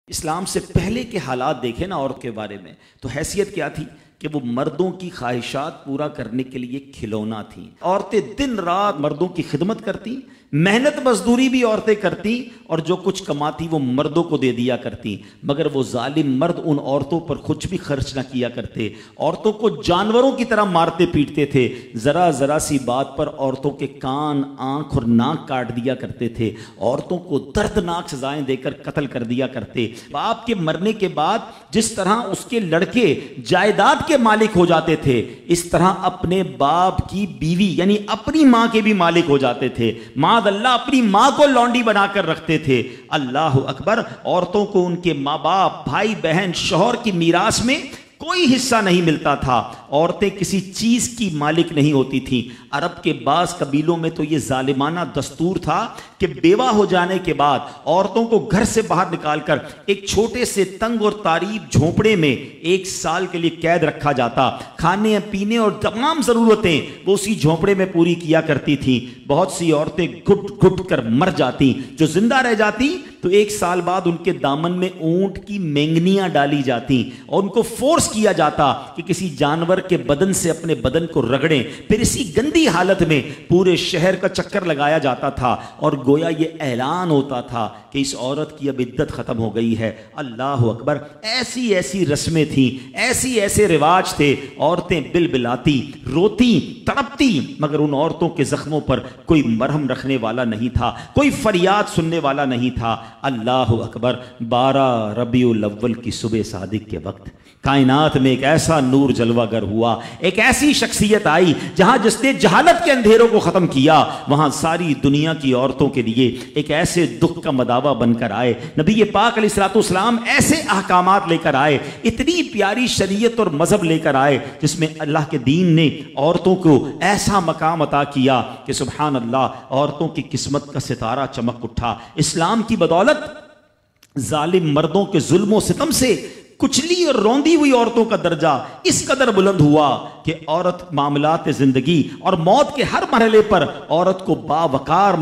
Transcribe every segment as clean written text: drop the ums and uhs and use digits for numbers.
اسلام سے پہلے کے حالات دیکھیں نا عورت کے بارے میں، تو حیثیت کیا تھی کہ وہ مردوں کی خواہشات پورا کرنے کے لیے کھلونا تھیں۔ عورتیں دن رات مردوں کی خدمت کرتی، محنت مزدوری بھی عورتیں کرتی، اور جو کچھ کماتی وہ مردوں کو دے دیا کرتی، مگر وہ ظالم مرد ان عورتوں پر کچھ بھی خرچ نہ کیا کرتے، عورتوں کو جانوروں کی طرح مارتے پیٹتے تھے، ذرا ذرا سی بات پر عورتوں کے کان، آنکھ اور ناک کاٹ دیا کرتے تھے، عورتوں کو دردناک سزائیں دے کر قتل کر دیا کرتے۔ باپ کے مرنے کے بعد جس طرح اس کے لڑکے جائیداد کے مالک ہو جاتے تھے، اس طرح اپنے باپ کی بیوی یعنی اپنی ماں کے بھی مالک ہو جاتے تھے۔ معاذ اللہ اپنی ماں کو لونڈی بنا کر رکھتے تھے۔ اللہ اکبر۔ عورتوں کو ان کے ماں باپ، بھائی بہن، شوہر کی میراث میں کوئی حصہ نہیں ملتا تھا، عورتیں کسی چیز کی مالک نہیں ہوتی تھیں۔ عرب کے بعض قبیلوں میں تو یہ ظالمانہ دستور تھا کہ بیوہ ہو جانے کے بعد عورتوں کو گھر سے باہر نکال کر ایک چھوٹے سے تنگ اور تاریک جھونپڑے میں 1 سال کے لیے قید رکھا جاتا۔ کھانے پینے اور تمام ضرورتیں وہ اسی جھونپڑے میں پوری کیا کرتی تھیں۔ بہت سی عورتیں گھٹ گھٹ کر مر جاتی، جو زندہ رہ جاتی تو 1 سال بعد ان کے دامن میں اونٹ کی مینگنیاں ڈالی جاتی اور ان کو فورس کیا جاتا کہ کسی جانور کے بدن سے اپنے بدن کو رگڑیں، پھر اسی گندی حالت میں پورے شہر کا چکر لگایا جاتا تھا اور گویا یہ اعلان ہوتا تھا کہ اس عورت کی اب عدت ختم ہو گئی ہے۔ اللہ اکبر۔ ایسی ایسی رسمیں تھیں، ایسے رواج تھے، عورتیں بلبلاتی، روتی، تڑپتی، مگر ان عورتوں کے زخموں پر کوئی مرہم رکھنے والا نہیں تھا، کوئی فریاد سننے والا نہیں تھا۔ اللہ اکبر۔ 12 ربیع الاول کی صبح صادق کے وقت کائنات میں ایک ایسا نور جلوہ گر ہوا، ایک ایسی شخصیت آئی جہاں جس نے جہالت کے اندھیروں کو ختم کیا، وہاں ساری دنیا کی عورتوں کے لیے ایک ایسے دکھ کا مداوا بن کر آئے۔ نبی پاک علیہ الصلوۃ والسلام ایسے احکامات لے کر آئے، اتنی پیاری شریعت اور مذہب لے کر آئے جس میں اللہ کے دین نے عورتوں کو ایسا مقام عطا کیا کہ سبحان اللہ، عورتوں کی قسمت کا ستارہ چمک اٹھا۔ اسلام کی بدولت ظالم مردوں کے ظلم و ستم سے کچلی اور روندی ہوئی عورتوں کا درجہ اس قدر بلند ہوا کہ عورت معاملات زندگی اور موت کے ہر مرحلے پر عورت کو باوقار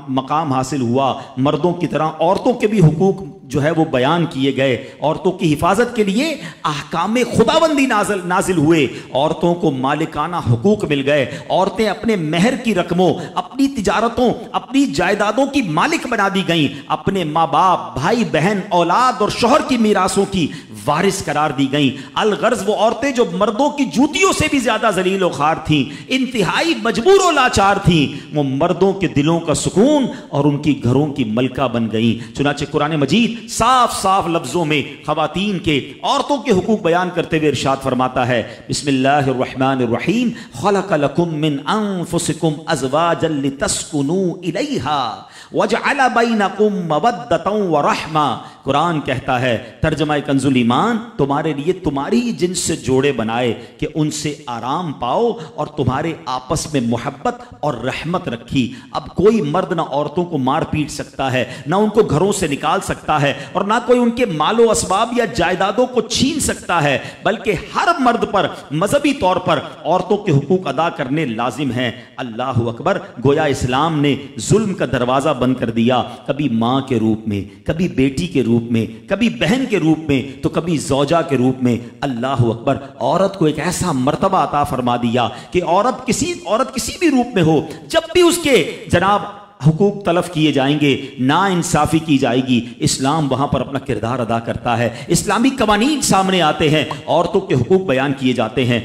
مقام حاصل ہوا۔ مردوں کی طرح عورتوں کے بھی حقوق جو ہے وہ بیان کیے گئے، عورتوں کی حفاظت کے لیے احکام خداوندی نازل ہوئے، عورتوں کو مالکانہ حقوق مل گئے، عورتیں اپنے مہر کی رقموں، اپنی تجارتوں، اپنی جائیدادوں کی مالک بنا دی گئیں، اپنے ماں باپ، بھائی بہن، اولاد اور شوہر کی میراثوں کی وارث قرار دی گئیں۔ الغرض وہ عورتیں جو مردوں کی جوتیوں سے بھی زیادہ ذلیل و خوار تھیں، انتہائی مجبور و لاچار تھیں، وہ مردوں کے دلوں کا سکون اور ان کی گھروں کی ملکہ بن گئیں۔ چنانچہ قرآن مجید صاف صاف لفظوں میں خواتین کے، عورتوں کے حقوق بیان کرتے ہوئے ارشاد فرماتا ہے، بسم اللہ الرحمن الرحیم، خلق لکم من انفسکم ازواجا لتسکنوا الیہا وجعل بینکم مودۃ ورحمہ۔ قرآن کہتا ہے، ترجمہ کنز الایمان، تمہارے لیے تمہاری جنس سے جوڑے بنائے کہ ان سے آرام پاؤ اور تمہارے آپس میں محبت اور رحمت رکھی۔ اب کوئی مرد نہ عورتوں کو مار پیٹ سکتا ہے، نہ ان کو گھروں سے نکال سکتا ہے، اور نہ کوئی ان کے مال و اسباب یا جائیدادوں کو چھین سکتا ہے، بلکہ ہر مرد پر مذہبی طور پر عورتوں کے حقوق ادا کرنے لازم ہیں۔ اللہ اکبر۔ گویا اسلام نے ظلم کا دروازہ بند کر دیا، کبھی ماں کے روپ میں، کبھی بیٹی کے روپ میں، کبھی بہن کے روپ میں، تو کبھی زوجہ کے روپ میں۔ اللہ اکبر۔ عورت کو ایک ایسا مرتبہ عطا فرما دیا کہ عورت کسی بھی روپ میں ہو، جب بھی اس کے جناب حقوق تلف کیے جائیں گے، نا انصافی کی جائے گی، اسلام وہاں پر اپنا کردار ادا کرتا ہے، اسلامی قوانین سامنے آتے ہیں، عورتوں کے حقوق بیان کیے جاتے ہیں۔